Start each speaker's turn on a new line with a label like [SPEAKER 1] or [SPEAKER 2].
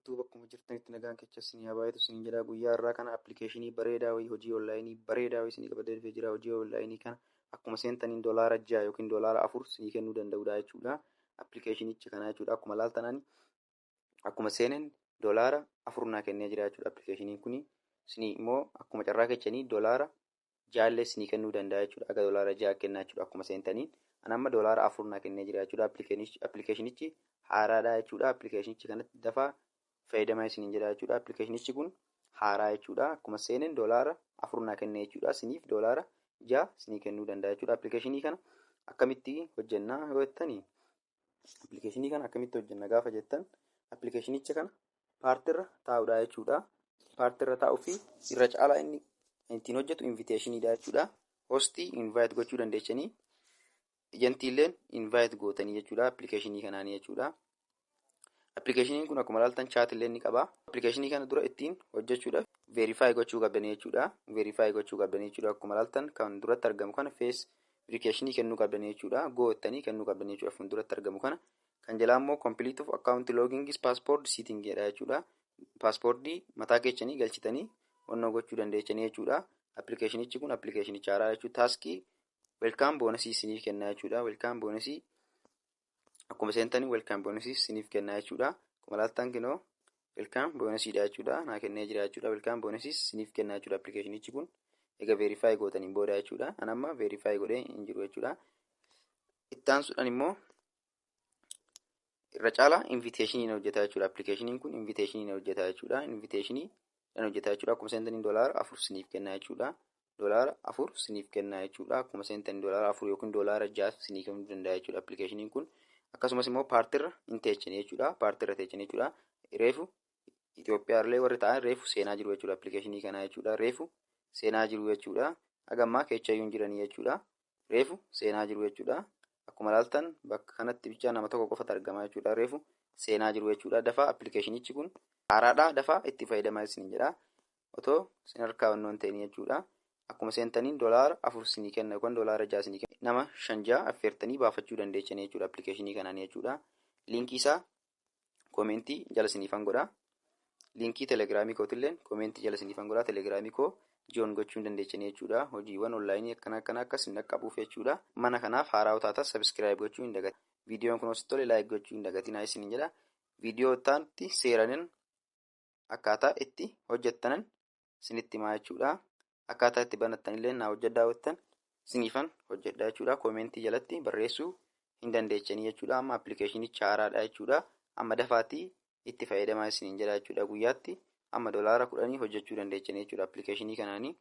[SPEAKER 1] jirtu bakkuma jirtanitti nagaan keessatti haa baay'atu isin jedha. Guyyaa irraa kana appilikeeshinii bareedaa wayii hojii onlaayinii bareedaa wayii isin qabatee dhufee jira. Hojii onlaayinii kana akkuma seentaniin $6 yookiin $4 isinii kennuu danda'udha jechuudha. Appilikeeshinichi kana jechuudha. Akkuma laaltanaan akkuma seenan $4 naa kennee jira jechuudha. Appilikeeshiniin kun isinii immoo akkuma carraa keessanii $6 isinii kennuu danda'a jechuudha. Aga $6 kennaa jechuudha akkuma seentaniin. Ani amma $4 naa kennee jira jechuudha. Appilikeeshinichi haaraadha jechuudha. Appilikeeshinichi kanatti dafaa fayyadamaa isiniin jedha jechuudha. Appilikeeshinichi kun haaraa jechuudha. Akkuma seenan $4 naa kennee jechuudha. Isiniif $6 isinii kennuu danda'a jechuudha. Appilikeeshinii kana akkamitti hojjennaa yoo jettanii, appilikeeshinii kana akkamitti hojjenna gaafa jettan, appilikeeshinicha kana paartirra taa'uudha jechuudha. Paartirra taa'uu fi irra caalaa inni ittiin hojjetu inviteeshiniidha jechuudha. Hostii invite gochuu dandeechanii ejantiileen invite gootanii jechuudha. Appilikeeshinii kanaanii jechuudha. Appilikeeshiniin kun akkuma ilaaltan chaatiillee ni qaba. Appilikeeshinii kana dura ittiin hojjechuudhaaf verify gochuu qabdanii jechuudha. Verify gochuu qabdanii jechuudha. Akkuma ilaaltan kan duratti argamu kana face verification kennuu qabdanii jechuudha. Go jettanii kennuu qabdanii jechuudha. Kun duratti argamu kana kan jalaa immoo complete of account logging is passport setting jedha jechuudha. Paaspoortii mataa keessanii galchitanii onnoo gochuu dandeechanii jechuudha. Appilikeeshinichi kun appilikeeshinicha haaraa jechuudha. Taaskii welcome bonus isiniif kenna jechuudha. Welcome bonus akkuma seentanii welcome bonus isiniif kenna jechuudha. Akkuma ilaaltan kinoo welcome bonus dha jechuudha. Naa kennee jira jechuudha. Welcome bonus isiniif kenna jechuudha. Appilikeeshinichi kun egaa verify gootaniin booda jechuudha. Ani amma verify godhee hin jiru jechuudha. Itti aansuudhaan immoo irra caalaa inviteeshinii hojjeta jechuudha. Appilikeeshiniin kun inviteeshinii hojjeta jechuudha. Inviteeshinii hojjeta jechuudha. Akkuma seentaniin $4 isiniif kenna jechuudha. $4 isiniif kenna jechuudha. Akkuma seentaniin $4 yookiin $6 isiniif kennuu danda'a jechuudha. Appilikeeshiniin kun akkasumas immoo paartirra hin teechanii jechuudha. Paartirra teechanii jechuudha. Reefu Itoophiyaallee warri ta'an reefu seenaa jiru jechuudha. Appilikeeshinii kana jechuudha. Reefu seenaa jiru jechuudha. Hagammaa keechayyuu hin jiranii jechuudha. Reefu seenaa jiru jechuudha. Akkuma ilaaltan bakka kanatti bichaa nama tokko qofatu argama jechuudha. Reefu seenaa jiru jechuudha. Dafaa appilikeeshinichi kun haaraadhaa, dafaa itti fayyadamaa isin jedha. Otoo isin harkaa wannoon ta'anii jechuudha. Akkuma seentaniin $4 isinii kenna yookaan $6 isinii kenna. Nama 5 affeertanii baafachuu dandeechanii jechuudha. Appilikeeshinii kanaan jechuudha. Liinkii isaa koomentii jala isiniifan godha. Liinkii telegiraamii kootillee koomentii jala isiniifan godha. Telegiraamii koo joon gochuu dandeechanii jechuudha. Hojiiwwan onlaayinii akkana akkas hin dhaqqabuuf jechuudha. Mana kanaaf haaraa taatan subscribe gochuu hin dagatin. Viidiyoon kun osoo tole like gochuu hin dagatinaa isiniin jedha. Viidiyoo itti seeranin akkaataa itti hojjettanan isinitti himaa jechuudha. Akkaataa itti banattanillee naa hojjedhaa jettan isiniifan hojjedhaa jechuudha. Koomentii jalatti barreessuu hin dandeechanii jechuudha. Amma appilikeeshinicha haaraadha jechuudha. Amma dafaatii itti fayyadamaa isiniin jedha jechuudha. Guyyaatti amma $10 hojjechuu dandeechanii jechuudha. Appilikeeshinii kanaanii